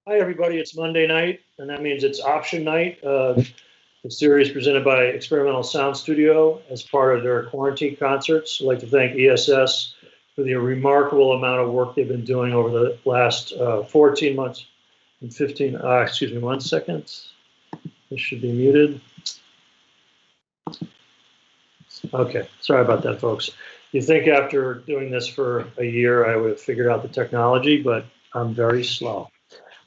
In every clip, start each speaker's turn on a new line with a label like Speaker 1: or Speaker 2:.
Speaker 1: Hi, everybody. It's Monday night, and that means it's option night. The series presented by Experimental Sound Studio as part of their quarantine concerts. I'd like to thank ESS for the remarkable amount of work they've been doing over the last 14 months and 15, excuse me, 1 second. This should be muted. Okay, sorry about that, folks. You think after doing this for a year, I would have figured out the technology, but I'm very slow.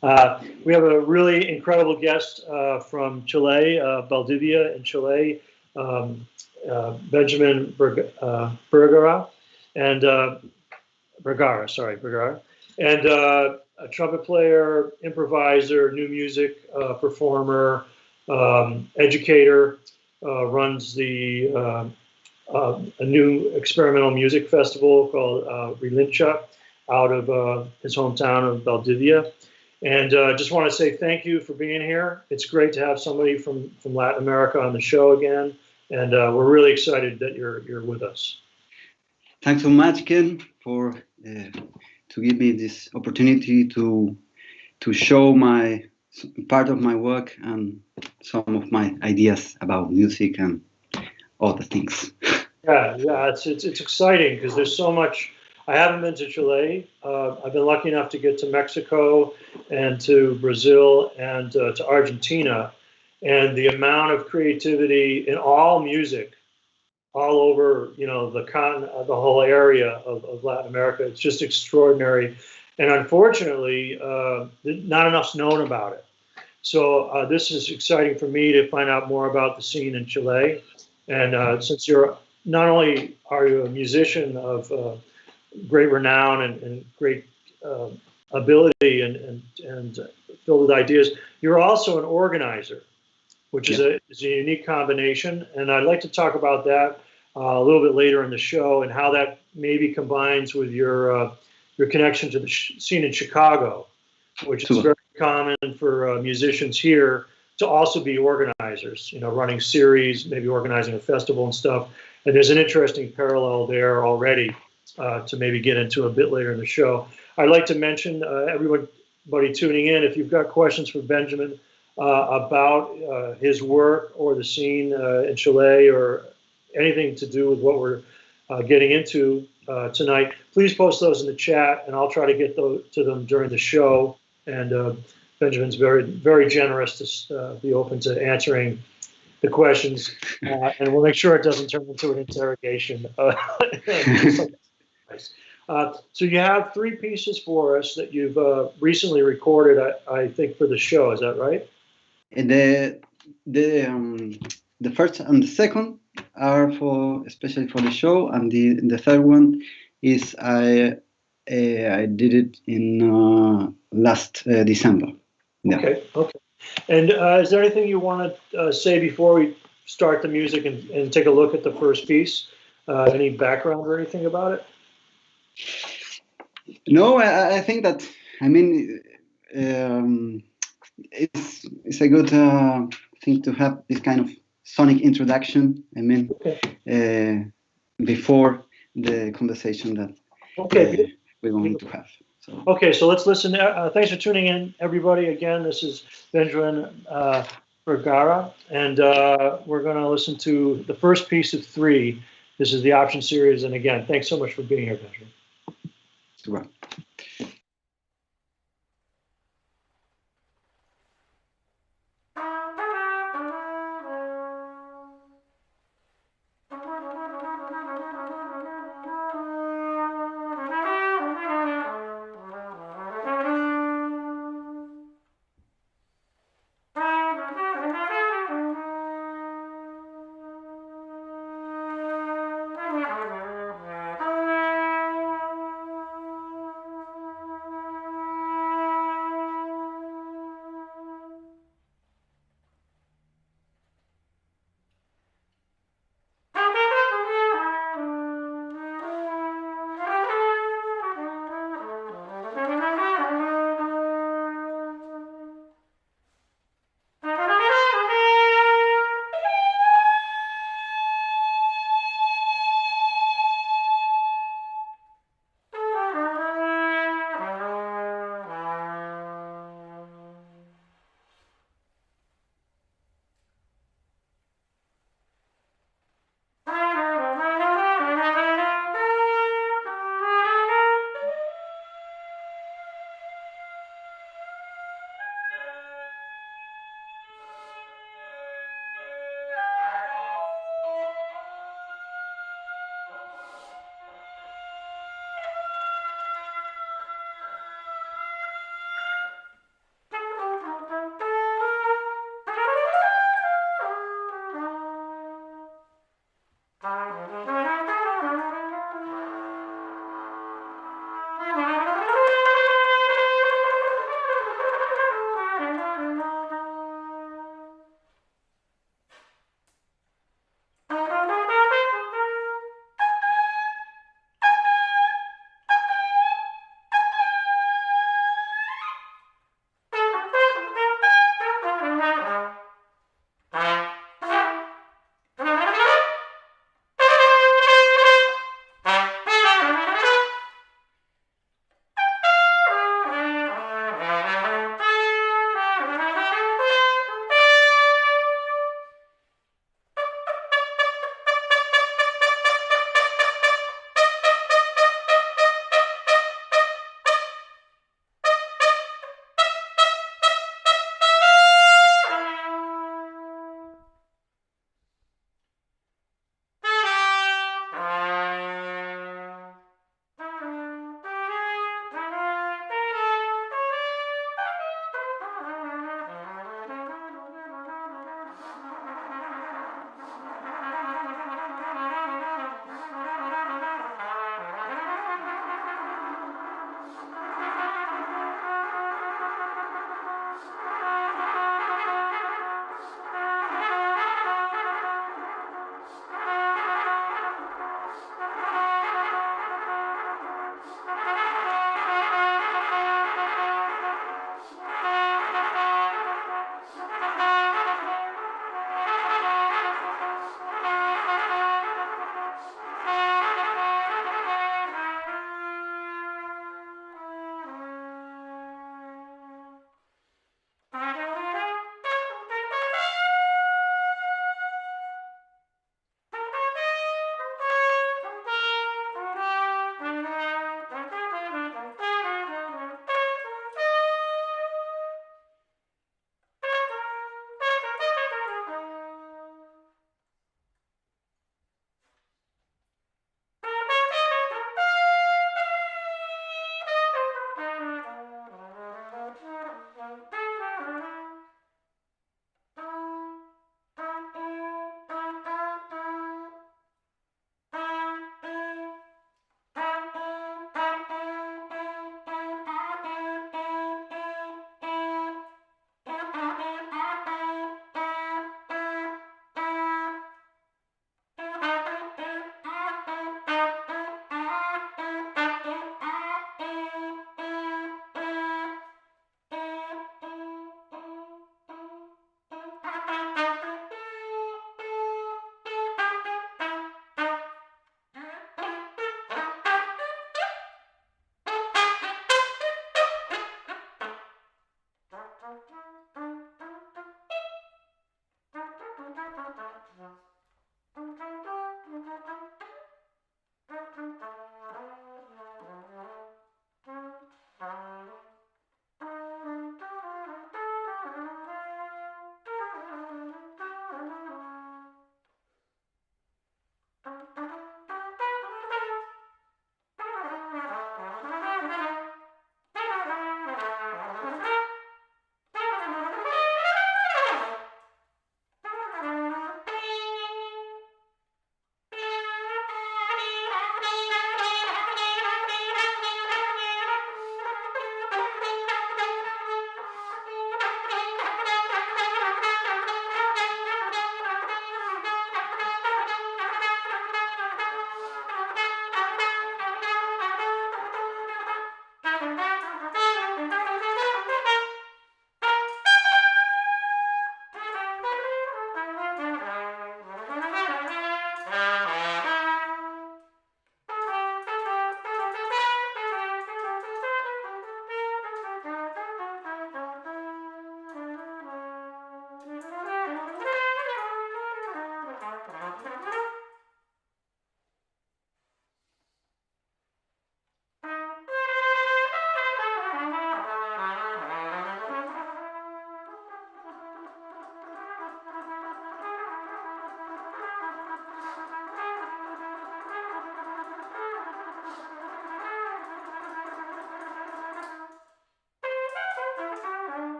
Speaker 1: We have a really incredible guest from Chile, Valdivia in Chile, Benjamin Vergara, and Vergara, and a trumpet player, improviser, new music performer, educator, runs a new experimental music festival called Relincha out of his hometown of Valdivia. And just want to say thank you for being here. It's great to have somebody from Latin America on the show again, and we're really excited that you're with us.
Speaker 2: Thanks so much, Ken, for to give me this opportunity to show my part of my work and some of my ideas about music and other things.
Speaker 1: Yeah, it's exciting because there's so much. I haven't been to Chile. I've been lucky enough to get to Mexico and to Brazil and to Argentina, and the amount of creativity in all music, all over the whole area of Latin America. It's just extraordinary, and unfortunately, not enough's known about it. So this is exciting for me to find out more about the scene in Chile, and since you're not only are you a musician of great renown and great ability and filled with ideas, you're also an organizer, which is a unique combination. And I'd like to talk about that a little bit later in the show and how that maybe combines with your connection to the scene in Chicago, which is very common for musicians here to also be organizers, running series, maybe organizing a festival and stuff. And there's an interesting parallel there already to maybe get into a bit later in the show. I'd like to mention everybody tuning in, if you've got questions for Benjamin about his work or the scene in Chile or anything to do with what we're getting into tonight, please post those in the chat and I'll try to get to them during the show. And Benjamin's very, very generous to be open to answering the questions, and we'll make sure it doesn't turn into an interrogation. So you have 3 pieces for us that you've recently recorded, I think, for the show. Is that right?
Speaker 2: And the first and the second are especially for the show, and the third one is I did it in last December. Yeah.
Speaker 1: Okay. And is there anything you want to say before we start the music and take a look at the first piece? Any background or anything about it?
Speaker 2: No, I think that, it's a good thing to have this kind of sonic introduction. Before the conversation that we're going to have. So.
Speaker 1: Okay, so let's listen. Thanks for tuning in, everybody. Again, this is Benjamin Vergara, and we're going to listen to the first piece of 3. This is the option series, and again, thanks so much for being here, Benjamin.
Speaker 2: Super.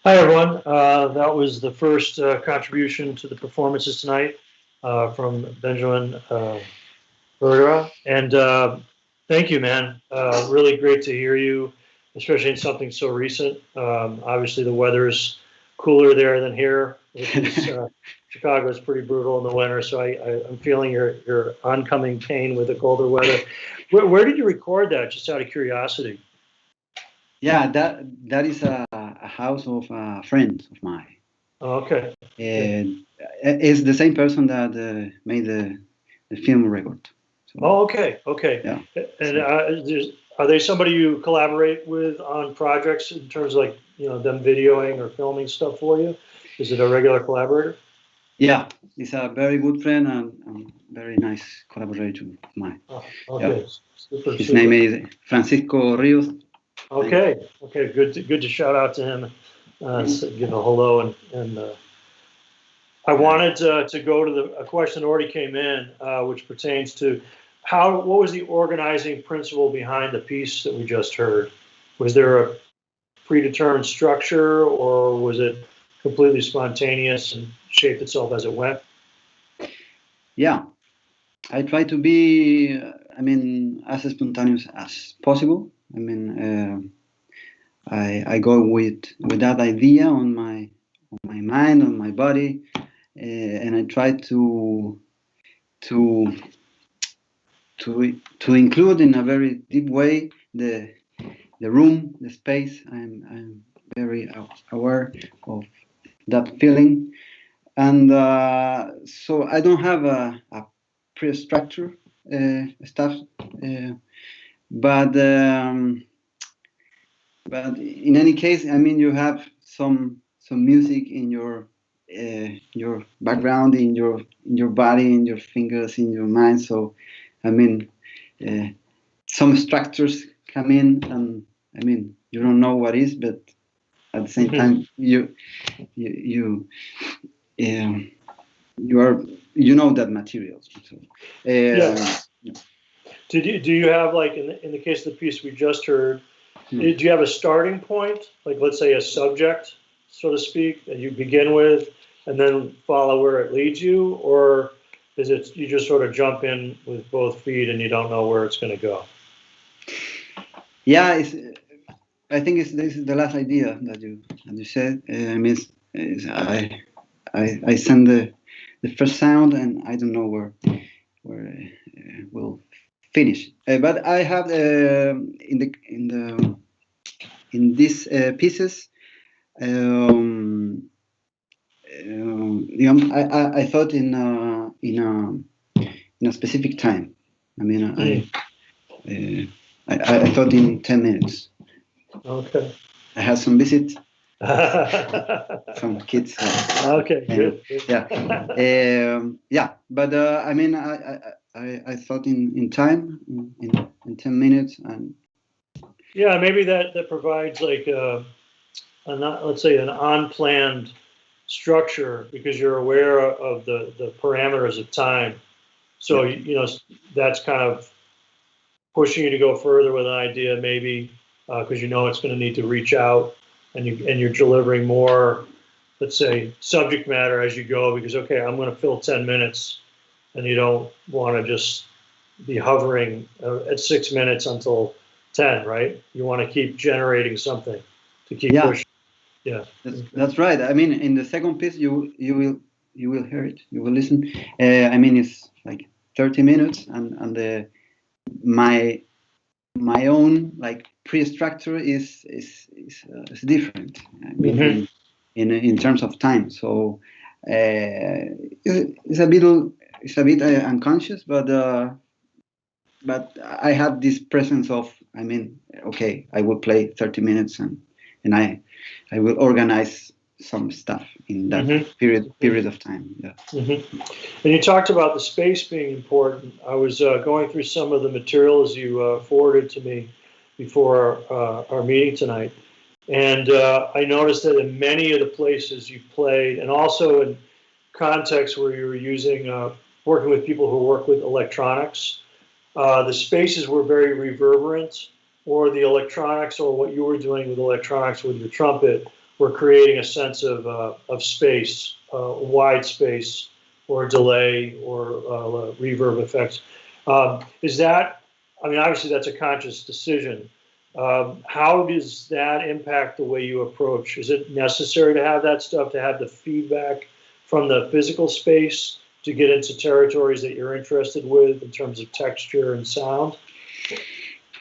Speaker 1: Hi, everyone. That was the first contribution to the performances tonight from Benjamin Vergara. And thank you, man. Really great to hear you, especially in something so recent. Obviously, the weather is cooler there than here, which is Chicago is pretty brutal in the winter. So I'm feeling your oncoming pain with the colder weather. Where did you record that? Just out of curiosity.
Speaker 2: Yeah, that is a house of a friend of mine.
Speaker 1: Oh, okay.
Speaker 2: And it's the same person that made the film record. So,
Speaker 1: Oh, okay, okay.
Speaker 2: yeah.
Speaker 1: And are they somebody you collaborate with on projects in terms of like, them videoing or filming stuff for you? Is it a regular collaborator?
Speaker 2: Yeah, he's a very good friend and very nice collaborator of mine.
Speaker 1: Oh,
Speaker 2: Yeah.
Speaker 1: okay, super,
Speaker 2: His name
Speaker 1: super.
Speaker 2: is Francisco Rios.
Speaker 1: Okay, okay, good to shout out to him, give a hello and I wanted to go to a question that already came in, which pertains to what was the organizing principle behind the piece that we just heard? Was there a predetermined structure, or was it completely spontaneous and shaped itself as it went?
Speaker 2: Yeah, I try to be, as spontaneous as possible. I go with that idea on my mind, on my body, and I try to to include in a very deep way the room, the space. I'm very aware of that feeling, and so I don't have a pre-structure stuff, but but in any case, you have some music in your background, in your body, in your fingers, in your mind. So, I mean, uh, some structures come in, and you don't know what is, but at the same time, you um, you are you know that materials. So,
Speaker 1: Yeah. Do you have, like, in the case of the piece we just heard, do you have a starting point, like let's say a subject, so to speak, that you begin with, and then follow where it leads you, or is it you just sort of jump in with both feet and you don't know where it's going to go?
Speaker 2: Yeah, I think this is the last idea that you said. I send the first sound, and I don't know where we'll finish. But I have in these pieces. I thought in a specific time. I mean, I thought in 10 minutes.
Speaker 1: Okay.
Speaker 2: I had some visit from kids.
Speaker 1: Okay, good.
Speaker 2: Yeah, yeah. But I thought in time in 10 minutes, and
Speaker 1: Yeah, maybe that provides like let's say an unplanned structure because you're aware of the parameters of time. So
Speaker 2: yeah,
Speaker 1: that's kind of pushing you to go further with an idea, maybe because it's going to need to reach out, and you're delivering more, let's say, subject matter as you go. Because okay, I'm going to fill 10 minutes, and you don't want to just be hovering at 6 minutes until 10, right? You want to keep generating something to keep
Speaker 2: yeah.
Speaker 1: pushing. Yeah,
Speaker 2: That's right. In the second piece, you will hear it. You will listen. It's like 30 minutes, and my own like pre-structure is different.
Speaker 1: mm-hmm.
Speaker 2: In terms of time. So it's a bit unconscious, but I have this presence of okay, I will play 30 minutes, and I will organize some stuff in that
Speaker 1: Mm-hmm.
Speaker 2: period of time. Yeah.
Speaker 1: Mm-hmm. And you talked about the space being important. I was going through some of the materials you forwarded to me before our meeting tonight, and I noticed that in many of the places you played, and also in contexts where you were working with people who work with electronics, the spaces were very reverberant, or the electronics, or what you were doing with electronics with your trumpet, we're creating a sense of space, wide space, or delay, or reverb effects. Is that, I mean, obviously that's a conscious decision. How does that impact the way you approach? Is it necessary to have that stuff, to have the feedback from the physical space to get into territories that you're interested with in terms of texture and sound?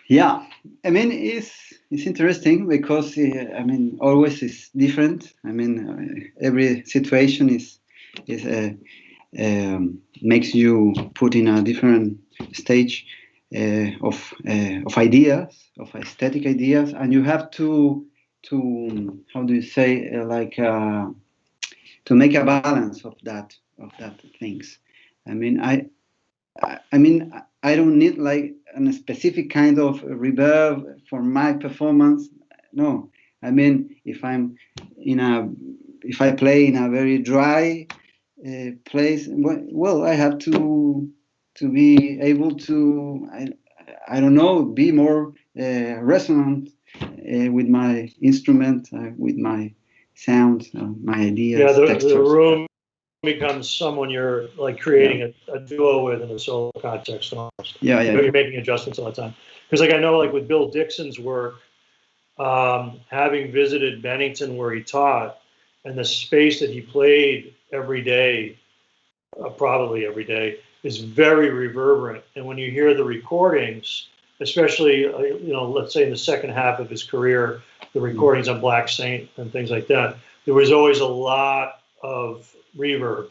Speaker 2: Yeah, I mean, it's interesting because I mean, always is different. I mean, every situation is makes you put in a different stage of ideas, of aesthetic ideas, and you have to how do you say to make a balance of that things. I mean, I don't need like a specific kind of reverb for my performance. No, I mean, if I play in a very dry place, well, I have to be able to, I don't know, be more resonant with my instrument, with my sounds, my ideas,
Speaker 1: Yeah,
Speaker 2: textures.
Speaker 1: the room becomes someone you're like creating a duo with in a solo context almost.
Speaker 2: Yeah.
Speaker 1: You're making adjustments all the time. Because like I know like with Bill Dixon's work, having visited Bennington where he taught, and the space that he played every day, probably every day, is very reverberant. And when you hear the recordings, especially let's say in the second half of his career, the recordings on Black Saint and things like that, there was always a lot of reverb,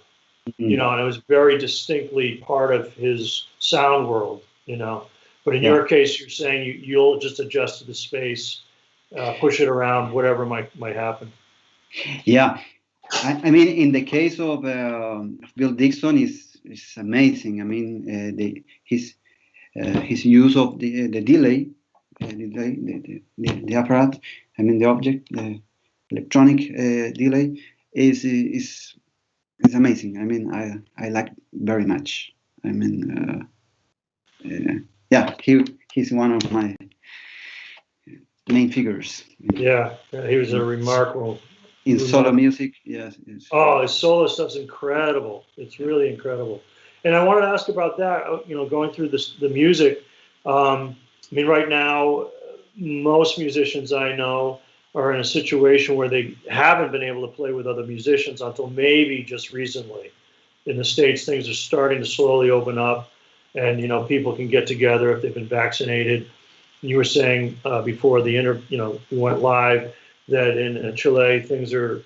Speaker 1: and it was very distinctly part of his sound world, But in your case, you're saying you'll just adjust to the space, push it around, whatever might happen.
Speaker 2: Yeah, I mean, in the case of Bill Dixon is amazing. I mean, his use of the delay, the apparatus. I mean, the object, the electronic delay is amazing. I mean, I like very much. I mean, yeah, he's one of my main figures.
Speaker 1: Yeah, he was a remarkable.
Speaker 2: In solo music, yes.
Speaker 1: Oh, his solo stuff's incredible. It's really incredible. And I wanted to ask about that, going through the music. I mean, right now, most musicians I know are in a situation where they haven't been able to play with other musicians until maybe just recently. In the States, things are starting to slowly open up, and, people can get together if they've been vaccinated. You were saying before we went live, that in Chile things are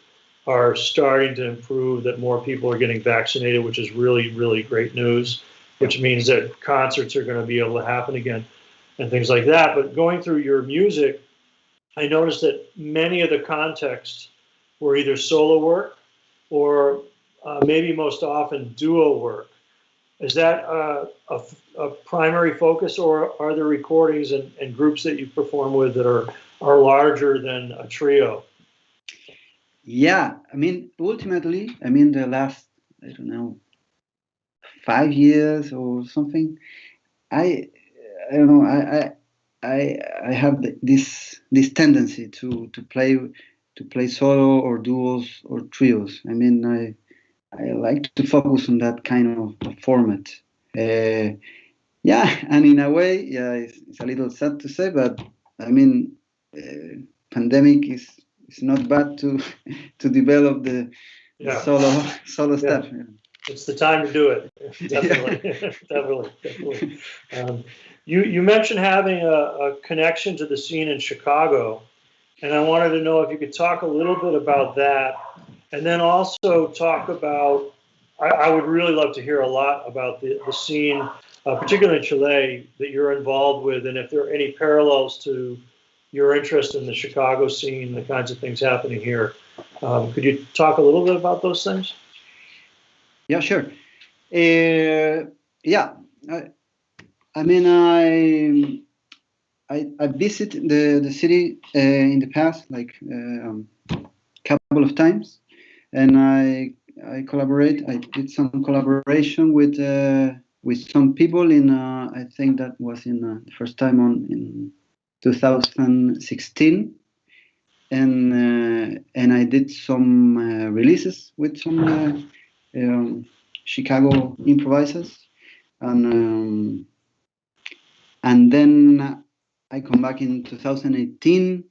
Speaker 1: starting to improve, that more people are getting vaccinated, which is really, really great news, which means that concerts are going to be able to happen again and things like that. But going through your music, I noticed that many of the contexts were either solo work or maybe most often duo work. Is that a primary focus, or are there recordings and groups that you perform with that are larger than a trio?
Speaker 2: Yeah, I mean, ultimately, I mean, the last, I don't know, 5 years or something, I don't know, I have this tendency to play solo or duos or trios. I mean, I like to focus on that kind of format. Yeah, and in a way, yeah, it's a little sad to say, but I mean, pandemic is not bad to develop the solo stuff. Yeah.
Speaker 1: It's the time to do it. Definitely, definitely. You mentioned having a connection to the scene in Chicago, and I wanted to know if you could talk a little bit about that, and then also talk about. I would really love to hear a lot about the scene, particularly in Chile, that you're involved with, and if there are any parallels to your interest in the Chicago scene, the kinds of things happening here. Could you talk a little bit about those things?
Speaker 2: Yeah, sure. Yeah, I mean, I visited the city in the past, like couple of times, and I collaborate. I did some collaboration with some people in. I think that was in the first time in 2016, and I did some releases with some Chicago improvisers, and then I come back in 2018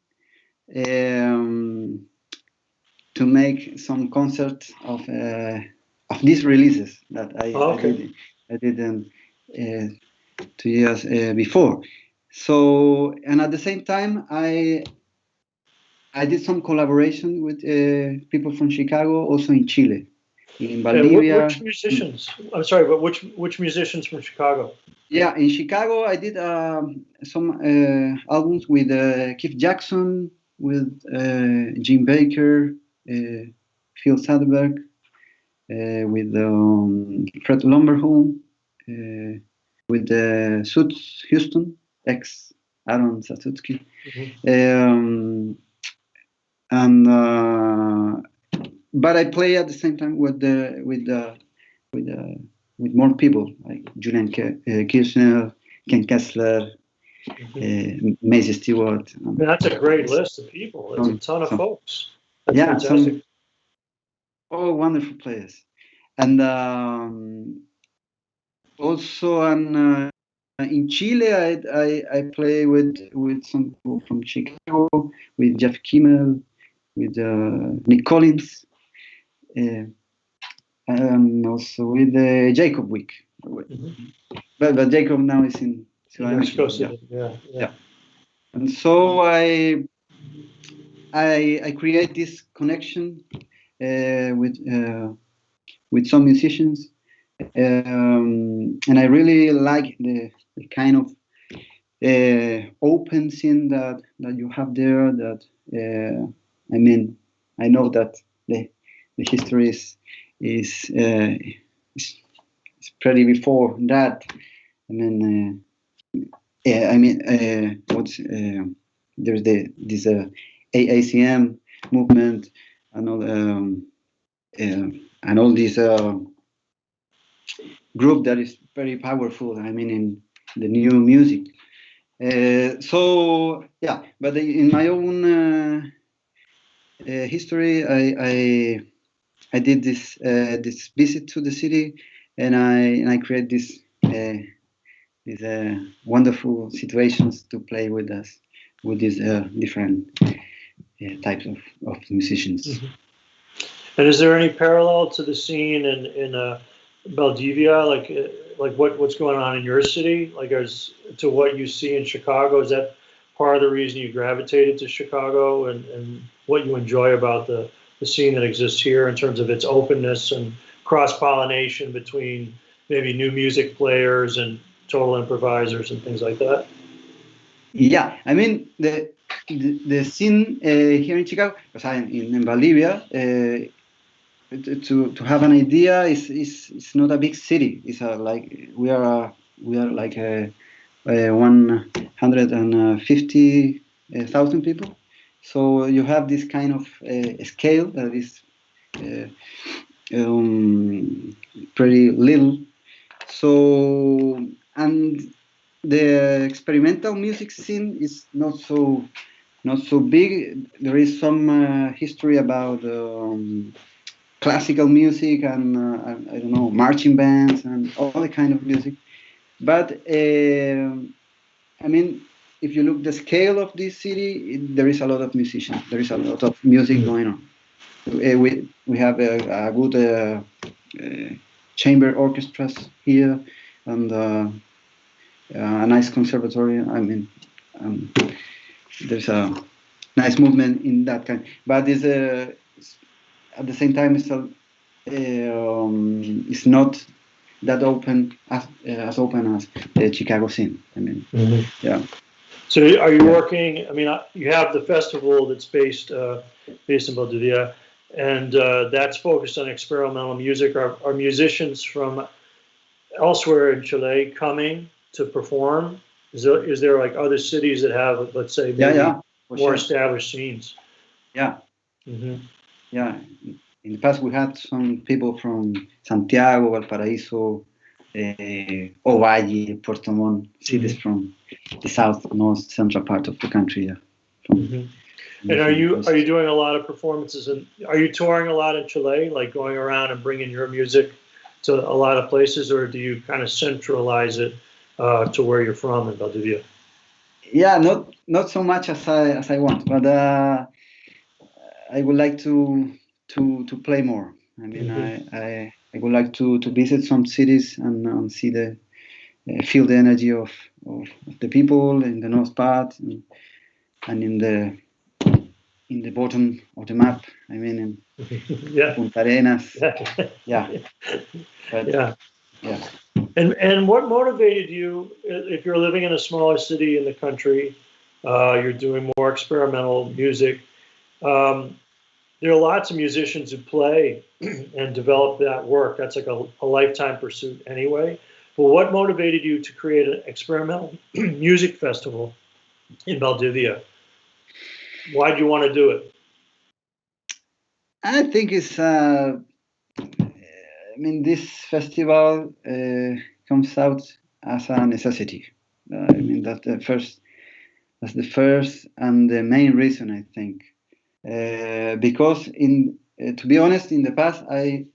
Speaker 2: to make some concerts of these releases that I did 2 years before. So, and at the same time, I did some collaboration with people from Chicago, also in Chile, in Valdivia.
Speaker 1: Which musicians? I'm sorry, but which musicians from Chicago?
Speaker 2: Yeah, in Chicago, I did some albums with Keith Jackson, with Jim Baker, Phil Soderbergh, with Fred Lumberholm, with Suits Houston, ex Aaron Satutsky, and but I play at the same time with more people like Julian Kirchner, Ken Kessler, Maisie Stewart.
Speaker 1: That's a great list of people. It's a ton of folks. That's fantastic.
Speaker 2: All wonderful players, and also in Chile, I play with some people from Chicago, with Jeff Kimmel, with Nick Collins, and also with Jacob Wick. But Jacob now is in
Speaker 1: Mexico City. Yeah.
Speaker 2: And so I create this connection with some musicians, and I really like the kind of open scene that you have there. That I mean, I know that the history is pretty before that. I mean, what's there's this AACM movement and all these group that is very powerful. I mean, in the new music. So yeah, but in my own history, I did this visit to the city, and I create these wonderful situations to play with us, with these different types of musicians.
Speaker 1: And is there any parallel to the scene in Valdivia, like what's going on in your city, like as to what you see in Chicago? Is that part of the reason you gravitated to Chicago, and what you enjoy about the scene that exists here in terms of its openness and cross-pollination between maybe new music players and total improvisers and things like that?
Speaker 2: Yeah, I mean the scene here in Chicago, because in Valdivia, to have an idea, it's not a big city. It's like we are like 150,000 people. So you have this kind of scale that is pretty little. So, and the experimental music scene is not so big. There is some history about classical music and I don't know, marching bands and all the kind of music. But I mean, if you look the scale of this city, there is a lot of musicians. There is a lot of music going on. We have a good chamber orchestras here, and a nice conservatory. I mean, there's a nice movement in that kind. But it's at the same time, it's not that open as open as the Chicago scene. I mean, yeah.
Speaker 1: So are you working? I mean, you have the festival that's based in Valdivia, and that's focused on experimental music. Are musicians from elsewhere in Chile coming to perform? Is there like other cities that have, let's say, more established scenes?
Speaker 2: Yeah. Yeah. In the past, we had some people from Santiago, Valparaíso, Ovalle, Puerto Montt, cities from the south, north, central part of the country. Yeah.
Speaker 1: And are you doing a lot of performances, and are you touring a lot in Chile, like going around and bringing your music to a lot of places, or do you kind of centralize it to where you're from in Valdivia?
Speaker 2: Yeah, not so much as I want, but I would like to play more. I mean, I would like to visit some cities and see the feel the energy of the people in the north part and in the bottom of the map. I mean, in
Speaker 1: Yeah.
Speaker 2: Punta Arenas.
Speaker 1: Yeah.
Speaker 2: Yeah. But,
Speaker 1: Yeah.
Speaker 2: yeah.
Speaker 1: And what motivated you, if you're living in a smaller city in the country, you're doing more experimental music. There are lots of musicians who play and develop that work. That's like a lifetime pursuit anyway. But what motivated you to create an experimental music festival in Valdivia? Why do you want to do it?
Speaker 2: I think it's. I mean, this festival comes out as a necessity. I mean, that's the first and the main reason, I think. Because to be honest, in the past, I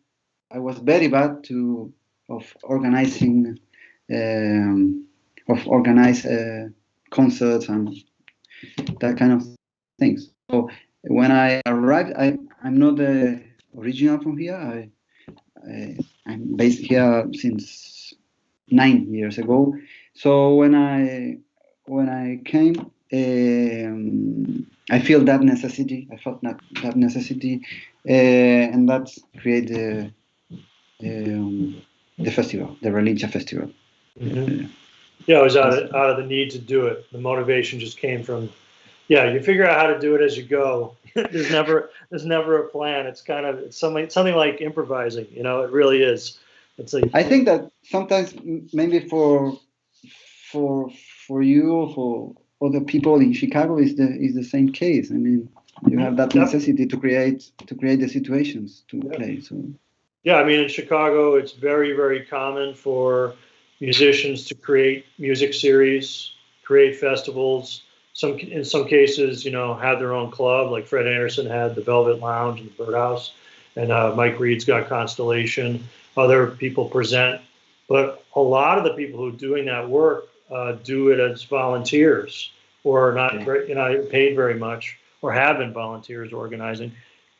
Speaker 2: was very bad of organizing concerts and that kind of things. So when I arrived, I'm not the original from here. I'm based here since 9 years ago. So when I came, I feel that necessity. I felt that necessity, and that created the festival, the Relincha festival.
Speaker 1: Mm-hmm. Yeah, it was out of the need to do it. The motivation just came from, yeah, you figure out how to do it as you go. there's never a plan. It's something like improvising. It really is. It's like,
Speaker 2: I think that sometimes maybe for you or for other people in Chicago is the same case. I mean, you have that necessity to create the situations to play. So
Speaker 1: yeah, I mean, in Chicago, it's very, very common for musicians to create music series, create festivals. In some cases, have their own club. Like Fred Anderson had the Velvet Lounge and the Birdhouse, and Mike Reed's got Constellation. Other people present, but a lot of the people who are doing that work do it as volunteers or not, paid very much, or have been volunteers organizing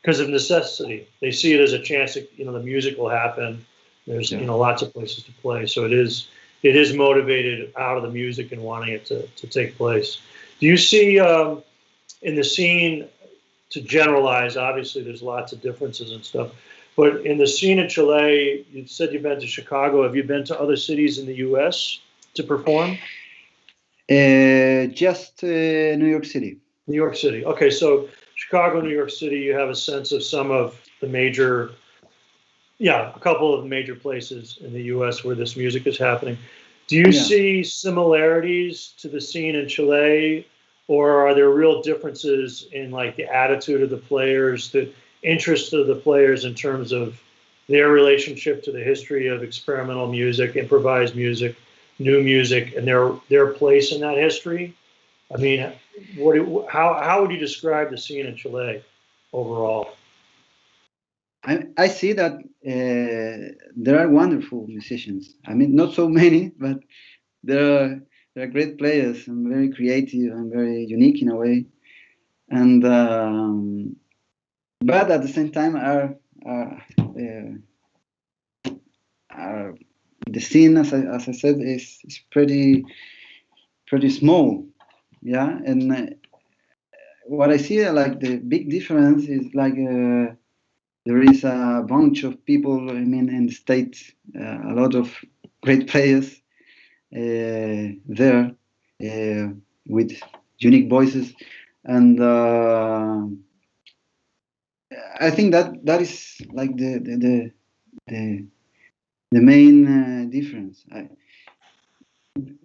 Speaker 1: because of necessity. They see it as a chance that the music will happen. There's lots of places to play, so it is motivated out of the music and wanting it to take place. Do you see in the scene, to generalize? Obviously, there's lots of differences and stuff, but in the scene in Chile, you said you've been to Chicago. Have you been to other cities in the U.S. to perform?
Speaker 2: Just New York City.
Speaker 1: New York City. Okay, so Chicago, New York City, you have a sense of some of the major, a couple of major places in the U.S. where this music is happening. Do you see similarities to the scene in Chile, or are there real differences in like the attitude of the players, the interest of the players in terms of their relationship to the history of experimental music, improvised music, new music, and their place in that history? I mean, how would you describe the scene in Chile overall?
Speaker 2: I see that there are wonderful musicians. I mean, not so many, but there are great players and very creative and very unique in a way. And but at the same time, the scene, as I said, is pretty small. Yeah, and what I see like the big difference is like. There is a bunch of people, I mean, in the States, a lot of great players there with unique voices. And I think that is like the main difference.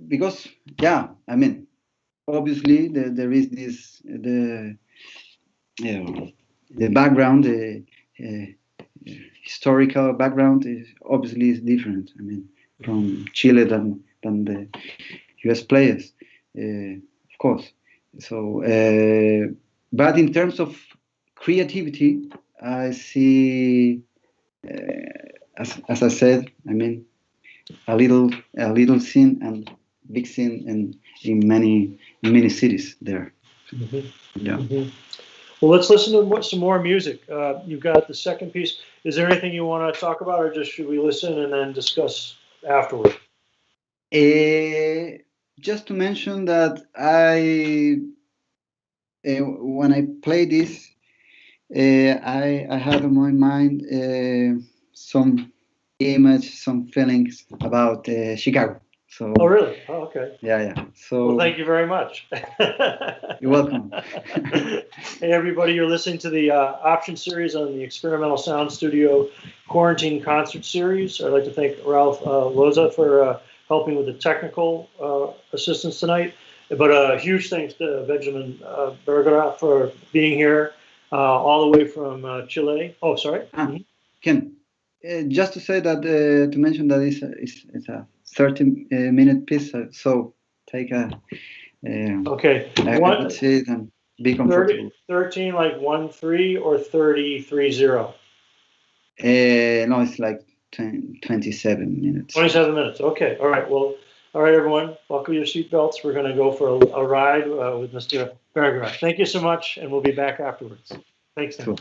Speaker 2: Because, I mean, obviously there is this, the background, historical background is obviously different. I mean, from Chile than the U.S. players, of course. So, But in terms of creativity, I see, as I said, I mean, a little scene and big scene in many cities there.
Speaker 1: Mhm.
Speaker 2: Yeah.
Speaker 1: Mhm. Well, let's listen to some more music. You've got the second piece. Is there anything you want to talk about, or just should we listen and then discuss afterward?
Speaker 2: Just to mention that when I play this, I had in my mind some image, some feelings about Chicago. So
Speaker 1: Oh, really? Oh, okay.
Speaker 2: yeah.
Speaker 1: Well,
Speaker 2: So
Speaker 1: thank you very much.
Speaker 2: you're welcome.
Speaker 1: Hey, everybody, you're listening to the option series on the Experimental Sound Studio Quarantine Concert Series. I'd like to thank Ralph Loza for helping with the technical assistance tonight. But a huge thanks to Benjamin Vergara for being here all the way from Chile. Oh, sorry.
Speaker 2: Ken, just to say that, to mention that it's a 30-minute piece, so take
Speaker 1: Okay.
Speaker 2: a good seat and be comfortable.
Speaker 1: 13 like 1-3 or 30-30?
Speaker 2: No, it's like 27 minutes.
Speaker 1: 27 minutes. Okay. All right. Well, all right, everyone. Buckle your seatbelts. We're going to go for a ride with Mr. Vergara. Thank you so much, and we'll be back afterwards. Thanks.
Speaker 2: Cool.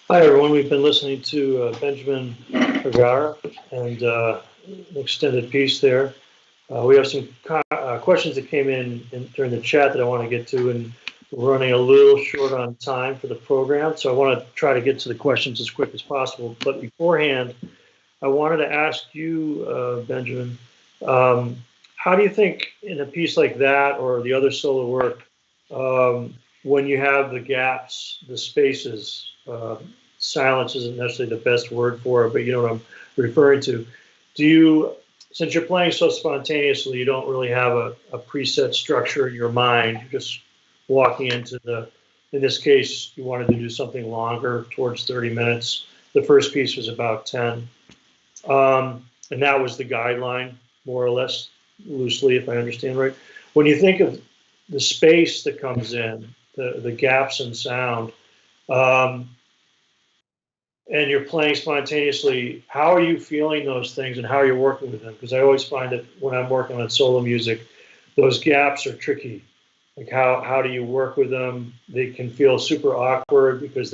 Speaker 1: Hi, everyone. We've been listening to Benjamin Vergara and an extended piece there. We have some questions that came in during the chat that I want to get to, and we're running a little short on time for the program, so I want to try to get to the questions as quick as possible. But beforehand, I wanted to ask you, Benjamin, how do you think in a piece like that or the other solo work, when you have the gaps, the spaces, silence isn't necessarily the best word for it, but you know what I'm referring to. Do you, since you're playing so spontaneously, you don't really have a preset structure in your mind, you're just walking into in this case, you wanted to do something longer towards 30 minutes. The first piece was about 10. And that was the guideline, more or less, loosely, if I understand right. When you think of the space that comes in, the gaps in sound, um, and you're playing spontaneously, how are you feeling those things and how are you working with them? Because I always find that when I'm working on solo music, those gaps are tricky. Like how do you work with them? They can feel super awkward because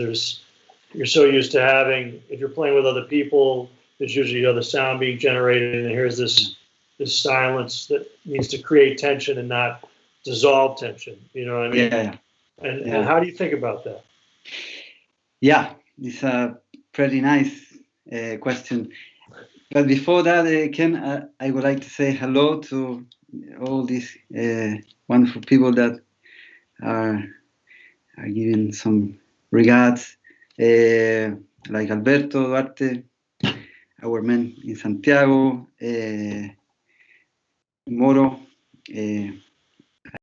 Speaker 1: you're so used to having, if you're playing with other people, there's usually other sound being generated, and here's this silence that needs to create tension and not dissolve tension. You know what I mean?
Speaker 2: Yeah,
Speaker 1: And how do you think about that?
Speaker 2: yeah. It's a pretty nice question. But before that, Ken, I would like to say hello to all these wonderful people that are giving some regards, like Alberto Duarte, our man in Santiago, Moro, ahí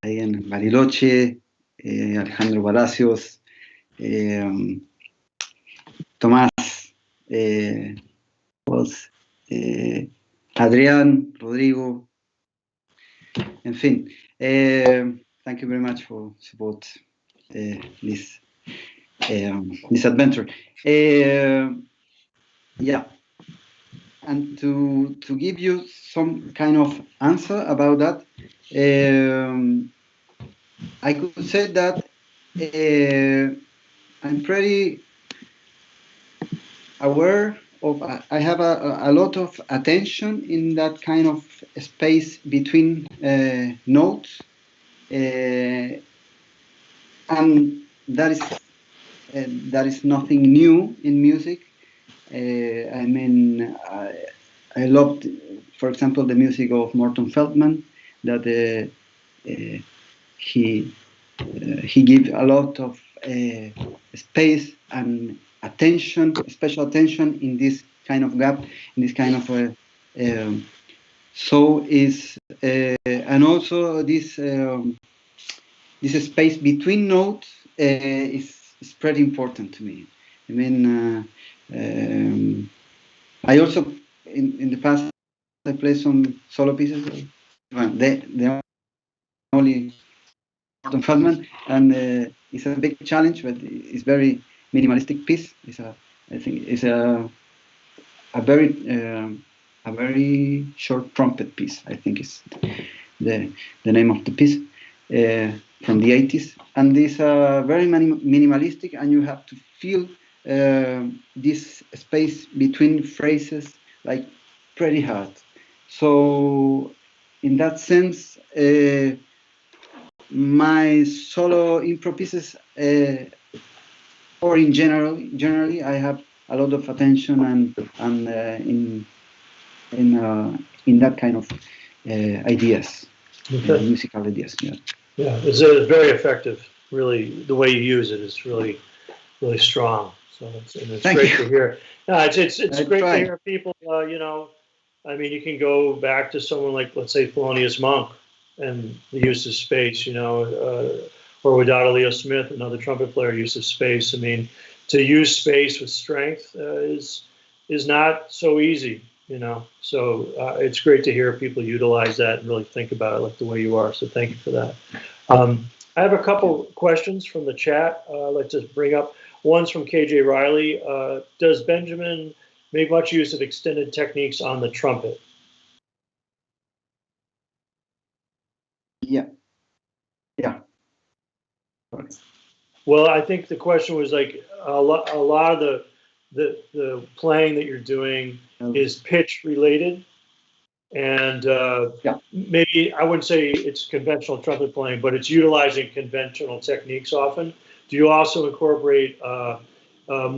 Speaker 2: en Bariloche, Alejandro Palacios, Tomás, vos, Adrián, Rodrigo, en fin. Thank you very much for support this adventure. Yeah, and to give you some kind of answer about that, I could say that I'm pretty aware of, I have a lot of attention in that kind of space between notes, and that is nothing new in music. I mean, I loved, for example, the music of Morton Feldman, that he gives a lot of space and attention, special attention in this kind of gap, in this kind of so is and also this space between notes is pretty important to me. I mean, I also in the past I played some solo pieces. The only Morton Feldman, and it's a big challenge, but it's very minimalistic piece. I think it's a very short trumpet piece. I think is the name of the piece from the 80s, and it's very minimalistic, and you have to feel this space between phrases like pretty hard. So in that sense, my solo improv pieces, or in generally, I have a lot of attention and in that kind of ideas, musical ideas. Yeah.
Speaker 1: Yeah, it's very effective. Really, the way you use it is really strong. So it's
Speaker 2: Thank
Speaker 1: great
Speaker 2: you.
Speaker 1: to hear. No, it's
Speaker 2: I
Speaker 1: great
Speaker 2: try.
Speaker 1: to hear people. I mean, you can go back to someone like, let's say, Thelonious Monk and the use of space. Or with Leo Smith, another trumpet player, use of space. I mean, to use space with strength is not so easy. So it's great to hear people utilize that and really think about it like the way you are. So thank you for that. I have a couple questions from the chat I'd like to bring up. One's from KJ Riley. Does Benjamin make much use of extended techniques on the trumpet?
Speaker 2: Yeah.
Speaker 1: Well, I think the question was like a lot of the playing that you're doing is pitch related, and
Speaker 2: Yeah.
Speaker 1: maybe I wouldn't say it's conventional trumpet playing, but it's utilizing conventional techniques often. Do you also incorporate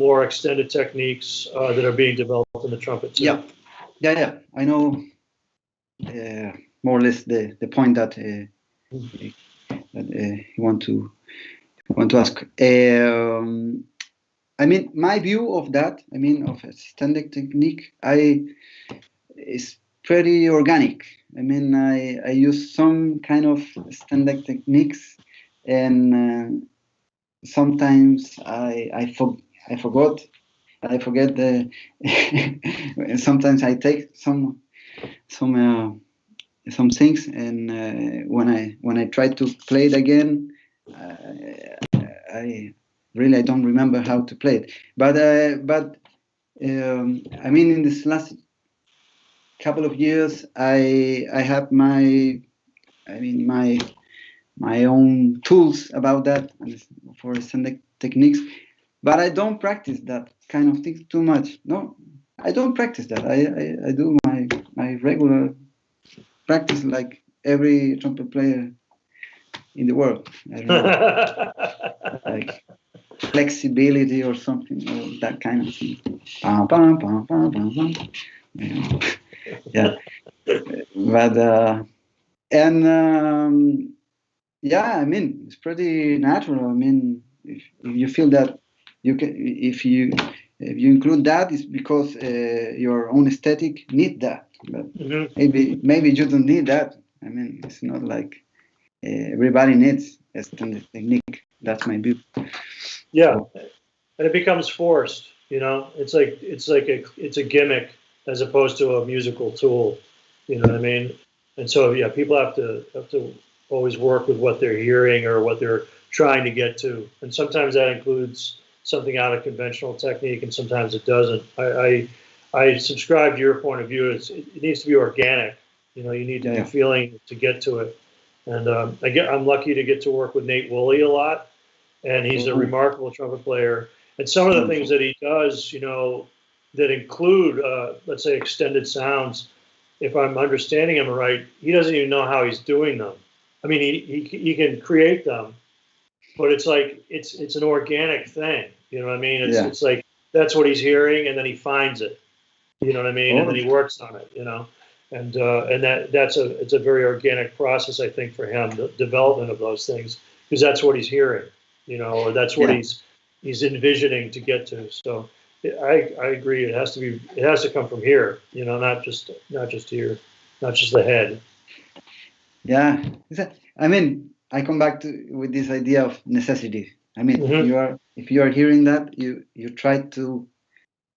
Speaker 1: more extended techniques that are being developed in the trumpet too?
Speaker 2: Yeah, yeah, yeah. I know more or less the point that you want to ask. I mean, my view of that, I mean, of a standard technique, is pretty organic. I mean, I use some kind of standard techniques, and sometimes I forgot. I forget the. Sometimes I take some things, and when I try to play it again, I really I don't remember how to play it. But I mean, in this last couple of years, I have my own tools about that for standard techniques, but I don't practice that kind of thing too much. No, I don't practice that. I do my regular practice like every trumpet player in the world. I don't know, like flexibility or something, or that kind of thing. Pam, pam, pam, pam, pam, pam. Yeah, but and yeah, I mean, it's pretty natural. I mean, if you feel that you can, if you include that, it's because your own aesthetic need that. But maybe you don't need that. I mean, it's not like everybody needs a standard technique. That's my view.
Speaker 1: Yeah, and it becomes forced. You know, it's like it's a gimmick as opposed to a musical tool. You know what I mean? And so yeah, people have to always work with what they're hearing or what they're trying to get to, and sometimes that includes something out of conventional technique, and sometimes it doesn't. I subscribe to your point of view. It needs to be organic. You know, you need to be feeling to get to it. And I'm lucky to get to work with Nate Woolley a lot, and he's a remarkable trumpet player. And some of the things that he does, you know, that include, let's say, extended sounds, if I'm understanding him right, he doesn't even know how he's doing them. I mean, he can create them, but it's like it's an organic thing. You know what I mean? It's like that's what he's hearing, and then he finds it. You know what I mean? And then he works on it. You know, and it's a very organic process, I think, for him, the development of those things, because that's what he's hearing. You know, or that's what he's envisioning to get to. So I agree. It has to come from here. You know, not just here, not just the head.
Speaker 2: Yeah, I mean, I come back with this idea of necessity. I mean, if you are hearing that, you try to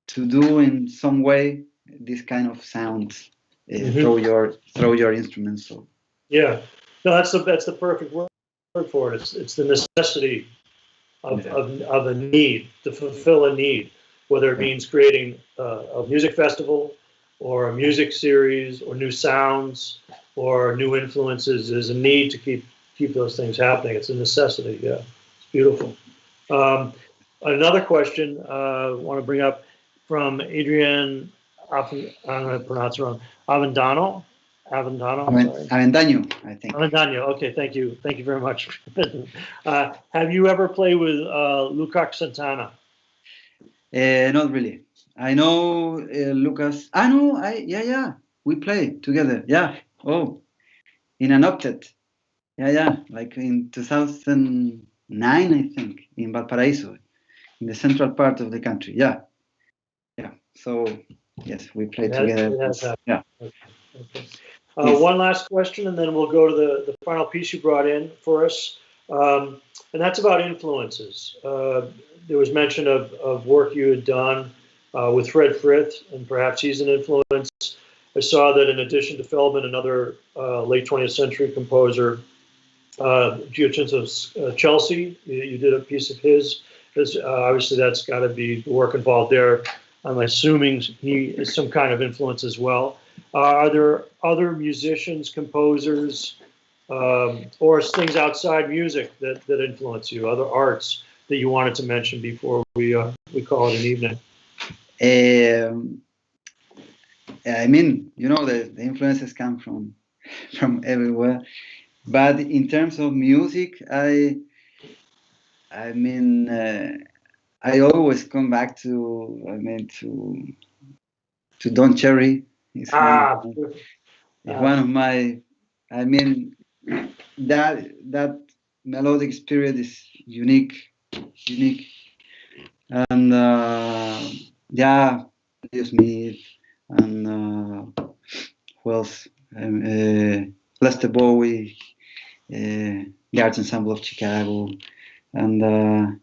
Speaker 2: do in some way this kind of sounds through your instruments. So
Speaker 1: yeah, no, that's the perfect word for it. It's the necessity of a need to fulfill a need, whether it means creating a music festival or a music series or new sounds or new influences. There's a need to keep those things happening. It's a necessity. Yeah, it's beautiful. Another question I want to bring up from Adrian. I'm going to pronounce it wrong. Avendano.
Speaker 2: Avendaño, I think.
Speaker 1: Avendaño. Okay, thank you very much. Have you ever played with Lukacs Santana?
Speaker 2: Not really. I know Lucas. I know. Yeah. We play together. Yeah. Oh, in an octet. Yeah. Like in 2009, I think, in Valparaiso, in the central part of the country. Yeah. So yes, we play together. Yeah.
Speaker 1: Okay. One last question, and then we'll go to the final piece you brought in for us, and that's about influences. There was mention of work you had done with Fred Frith, and perhaps he's an influence. I saw that in addition to Feldman, another late 20th century composer, Giacinto Chelsea, you did a piece of his. Obviously, that's got to be the work involved there. I'm assuming he is some kind of influence as well. Are there other musicians, composers, or things outside music that influence you, other arts that you wanted to mention before we call it an evening?
Speaker 2: I mean, the influences come from everywhere. But in terms of music, I mean, I always come back to Don Cherry. It's one of my. I mean, that melodic spirit is unique, and yeah, Smith and who else? Lester Bowie, the Art Ensemble of Chicago, and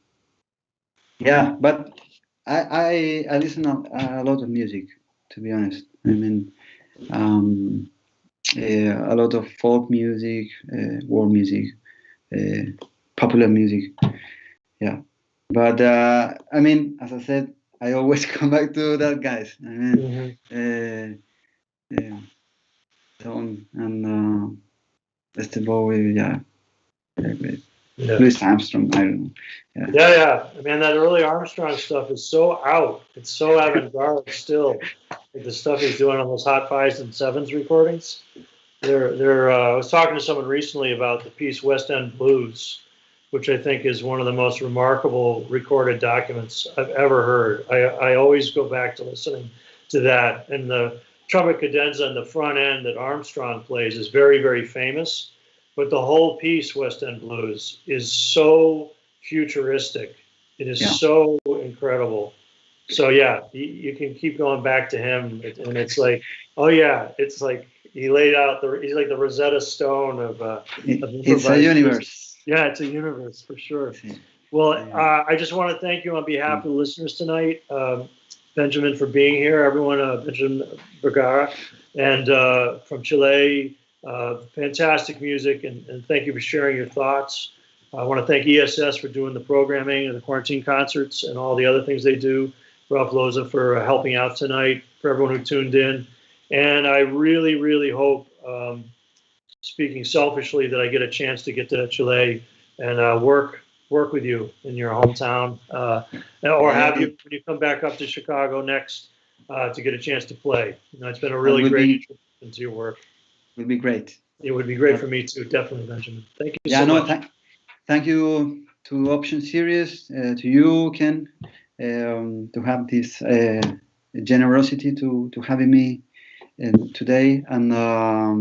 Speaker 2: yeah. But I listen a lot of music, to be honest. I mean, a lot of folk music, world music, popular music. Yeah. But I mean, as I said, I always come back to that guys. I mean, Tom and Lester Bowie, yeah, great.
Speaker 1: Yeah.
Speaker 2: Louis Armstrong, I don't know.
Speaker 1: Yeah. I mean, that early Armstrong stuff is so out. It's so avant-garde still. Like the stuff he's doing on those Hot Fives and Sevens recordings. I was talking to someone recently about the piece West End Blues, which I think is one of the most remarkable recorded documents I've ever heard. I always go back to listening to that. And the trumpet cadenza in the front end that Armstrong plays is very, very famous. But the whole piece, West End Blues, is so futuristic. It is so incredible. So yeah, you can keep going back to him, and it's like, oh yeah, it's like he laid out he's like the Rosetta Stone of
Speaker 2: it's a universe.
Speaker 1: Yeah, it's a universe for sure. Well, I just want to thank you on behalf of the listeners tonight, Benjamin, for being here. Everyone, Benjamin Vergara, and from Chile, fantastic music, and thank you for sharing your thoughts. I want to thank ESS for doing the programming and the quarantine concerts and all the other things they do. Ralph Loza for helping out tonight, for everyone who tuned in. And I really, really hope, speaking selfishly, that I get a chance to get to Chile and work with you in your hometown, or have you when you come back up to Chicago next to get a chance to play. It's been a really great introduction to your work.
Speaker 2: It would be great.
Speaker 1: It would be great for me too, definitely, Benjamin. Thank you so much.
Speaker 2: Thank you to Option Series, to you, Ken, to have this generosity to having me today, and I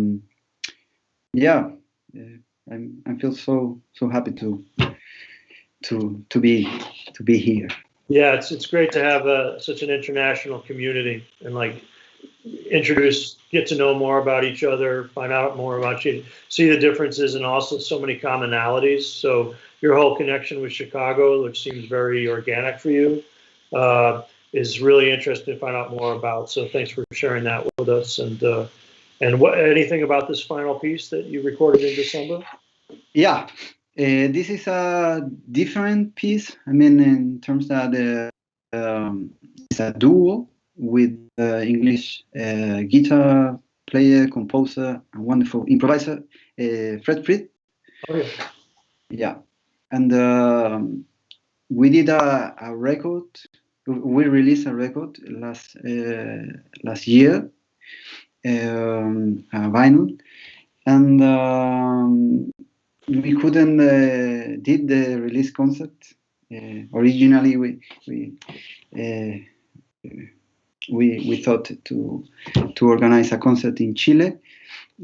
Speaker 2: feel so happy to be here.
Speaker 1: Yeah, it's great to have such an international community and get to know more about each other, find out more about you, see the differences, and also so many commonalities. So your whole connection with Chicago, which seems very organic for you, is really interesting to find out more about. So thanks for sharing that with us. And anything about this final piece that you recorded in December?
Speaker 2: Yeah, this is a different piece. I mean, in terms that it's a duo with English guitar player, composer, and wonderful improviser, Fred Fried.
Speaker 1: Okay.
Speaker 2: Yeah, and we did a record. We released a record last year, vinyl, and we couldn't did the release concert. Originally, we thought to organize a concert in Chile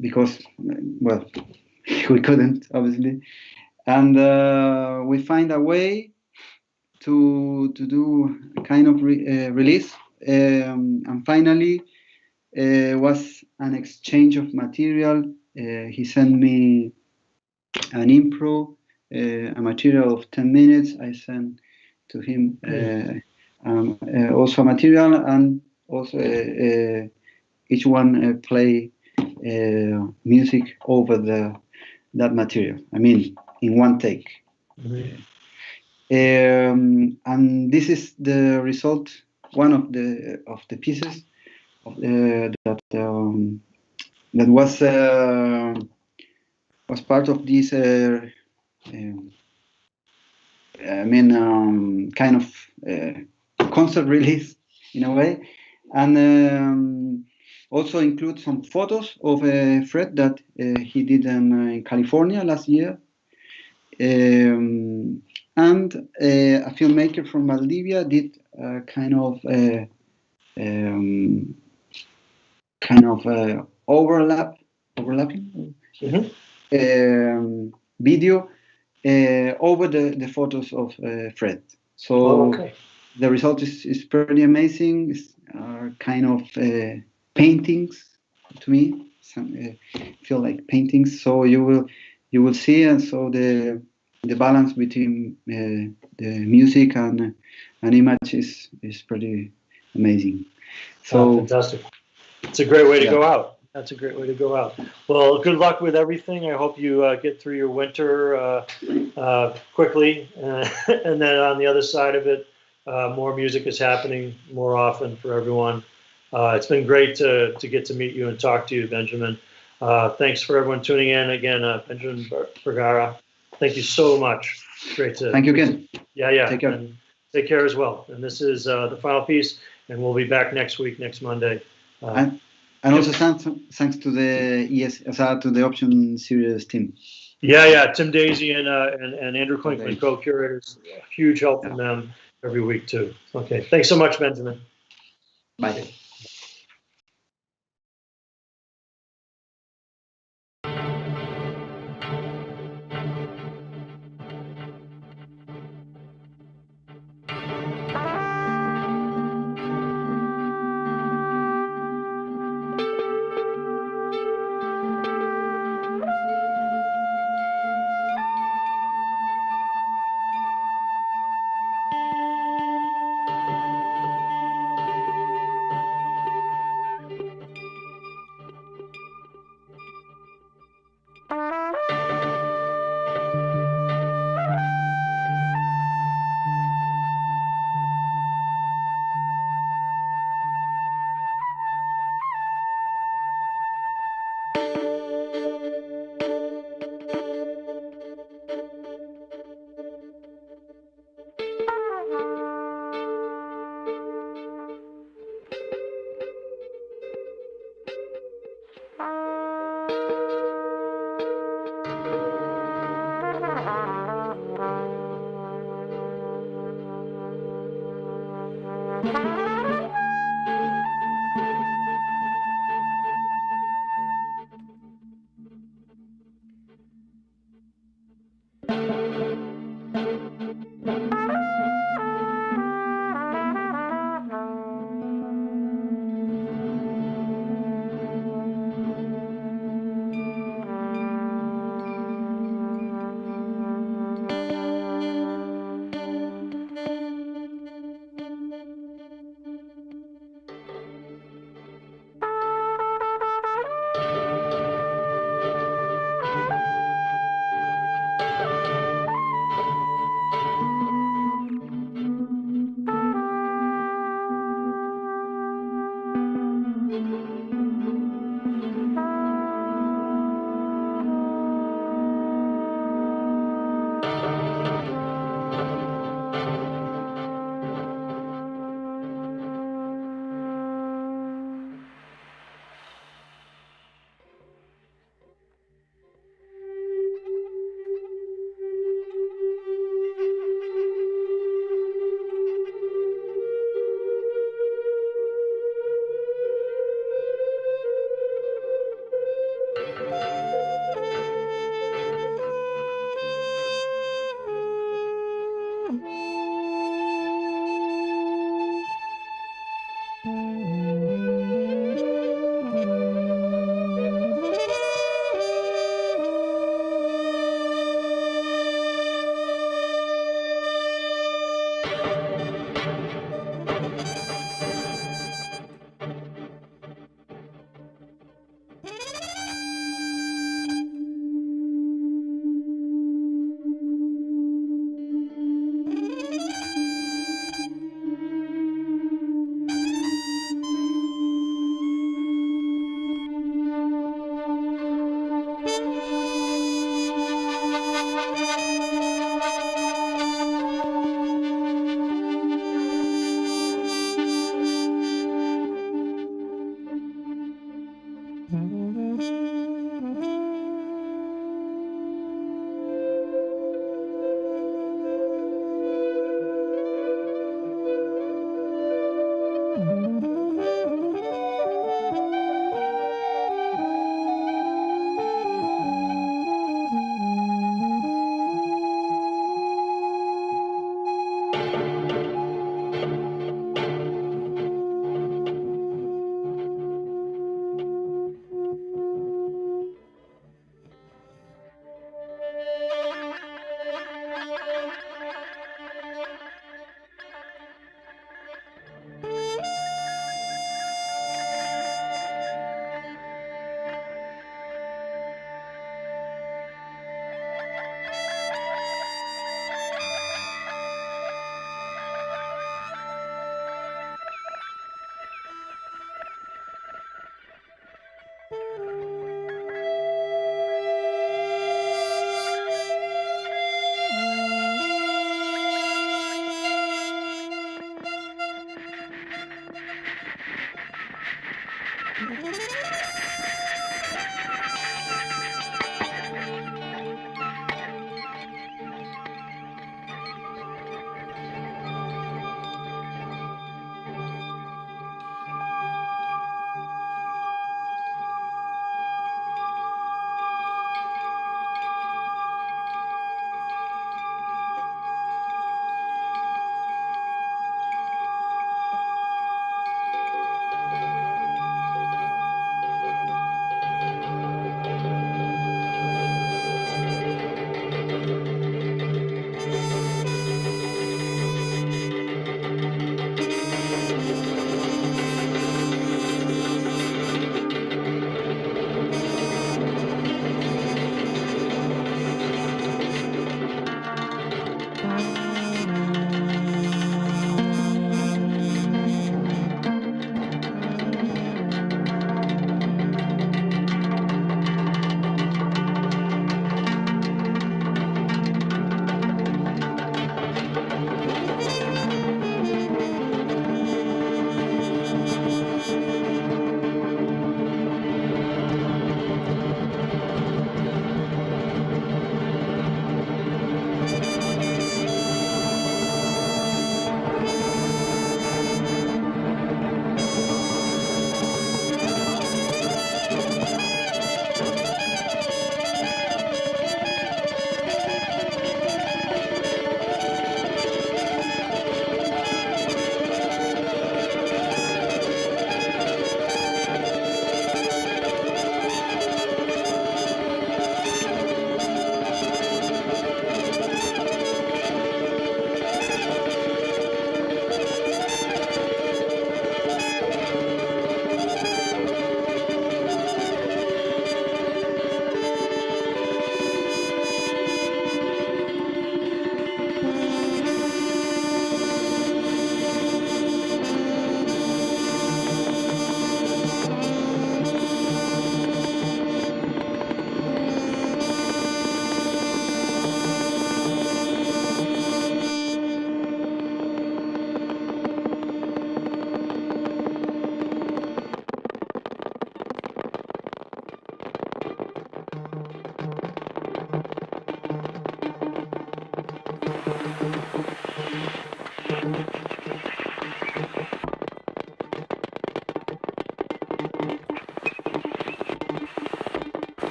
Speaker 2: because, well, we couldn't, obviously, and we find a way to do a kind of release, and finally was an exchange of material. He sent me an impro, a material of 10 minutes. I sent to him also a material, and also each one play music over that material. I mean, in one take.
Speaker 1: Mm-hmm.
Speaker 2: And this is the result. One of the pieces that was part of this I mean, kind of concert release in a way, and also include some photos of Fred that he did in California last year, and a filmmaker from Valdivia did um, overlapping video over the photos of Fred. So
Speaker 1: okay.
Speaker 2: the result is pretty amazing. It's kind of paintings to me. Some feel like paintings. So you will see, and so the balance between the music and an image is pretty amazing. So
Speaker 1: Fantastic. It's a great way to
Speaker 2: yeah.
Speaker 1: go out. That's a great way to go out. Well, good luck with everything. I hope you get through your winter quickly. And then on the other side of it, more music is happening more often for everyone. It's been great to get to meet you and talk to you, Benjamin. Thanks for everyone tuning in. Again, Benjamin Vergara, thank you so much. Great to.
Speaker 2: Thank you again.
Speaker 1: Yeah.
Speaker 2: Take care.
Speaker 1: And take care as well. And this is the final piece, and we'll be back next week, next Monday.
Speaker 2: And also thanks to the to the Option Series team.
Speaker 1: Yeah. Tim Daisy and Andrew Klinkman, co-curators. Huge help from them every week too. Okay. Thanks so much, Benjamin.
Speaker 2: Bye.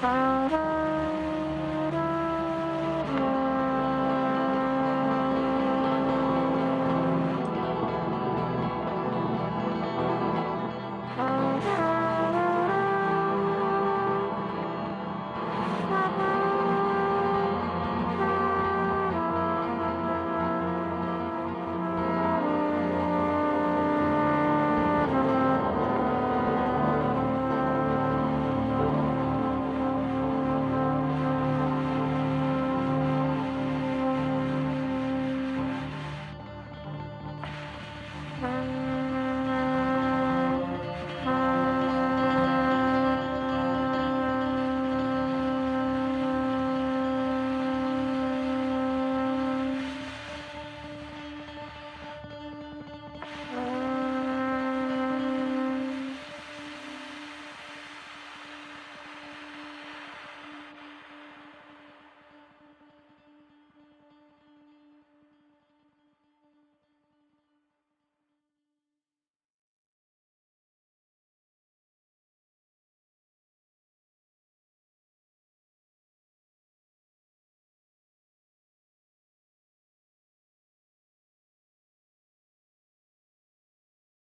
Speaker 3: Bye.